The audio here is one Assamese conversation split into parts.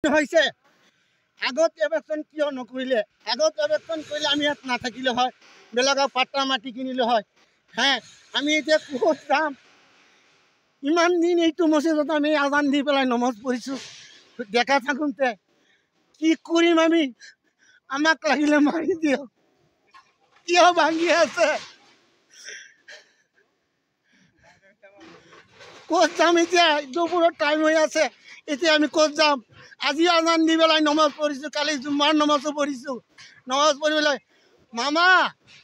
হৈছে আগত এবেকন কিয় নকৰিলে আগত এবেকন কৰিলে আমি ইয়াত নাথাকিলে হয় বেলেগক পাট্টা মাটি কিনিলে হয় আমি এতিয়া ক'ত যাম ইমান দিন এইটো মছজিদত আমি আজান দি পেলাই নমাজ পঢ়িছোঁ দেখা থাকোঁতে কি কৰিম আমি আমাক লাগিলে মাৰি দিয়ক কিয় ভাঙি আছে ক'ত যাম এতিয়া দুপৰৰ টাইম হৈ আছে এতিয়া আমি ক'ত যাম আজি আজান দি পেলাই নমাজ পঢ়িছোঁ কালি জুম্মাৰ নমাজো পঢ়িছোঁ নমাজ পঢ়ি পেলাই মামা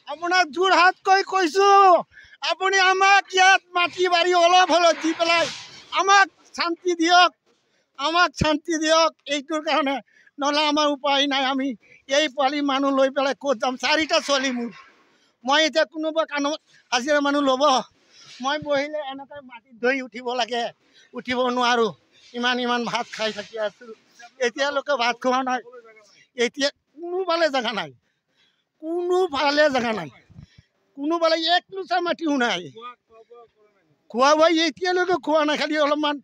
আপোনাক যোৰহাট কৈছোঁ আপুনি আমাক ইয়াত মাটি বাৰী অলপ হ'লেও দি পেলাই আমাক শান্তি দিয়ক এইটোৰ কাৰণে নহ'লে আমাৰ উপায় নাই আমি এই পোৱালি মানুহ লৈ পেলাই ক'ত যাম চাৰিটা ছোৱালী মোৰ মই এতিয়া কোনোবা কাণত হাজিৰা মানুহ ল'ব মই বহিলে এনেকৈ মাটিত ধৰি উঠিব লাগে উঠিব নোৱাৰোঁ ইমান ভাত খাই থাকি আছোঁ এতিয়ালৈকে ভাত খোৱা নাই এতিয়া কোনোফালে জেগা নাই কোনোফালে এক লোচা মাটিও নাই খোৱা বোৱা এতিয়ালৈকে খোৱা নাই খালি অলপমান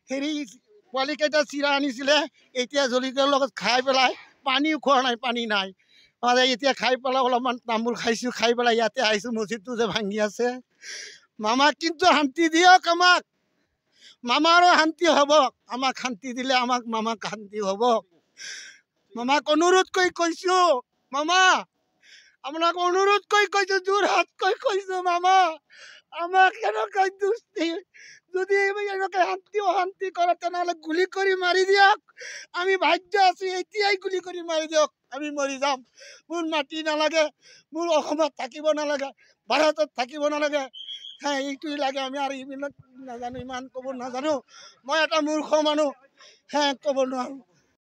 হেৰি পোৱালিকেইটা চিৰা আনিছিলে এতিয়া জলকীয়াৰ লগত খাই পেলাই পানীও খোৱা নাই পানী নাই এতিয়া খাই পেলাই অলপমান তামোল খাইছোঁ খাই পেলাই ইয়াতে আহিছোঁ মছজিদটো যে ভাঙি আছে মামাক কিন্তু শান্তি দিয়ক আমাক মামাৰো শান্তি হ'ব আমাক শান্তি দিলে মামাক শান্তি হ'ব মামাক অনুৰোধ কৰি কৈছোঁ মামা আপোনাক অনুৰোধ কৰি কৈছোঁ যোৰহাট কৈছোঁ মামা আমাক এনেকৈ দুষ্টি যদি এনেকৈ অশান্তি কৰে তেনেহ'লে গুলি কৰি মাৰি দিয়ক আমি ভাগ্য আছোঁ এতিয়াই গুলি কৰি মাৰি দিয়ক আমি মৰি যাম মোৰ মাটি নালাগে মোৰ অসমত থাকিব নালাগে ভাৰতত থাকিব নালাগে এইটোৱে লাগে আমি আৰু এইবিলাক নাজানো ইমান ক'ব নাজানো মই এটা মূৰ্খ মানুহ ক'ব নোৱাৰোঁ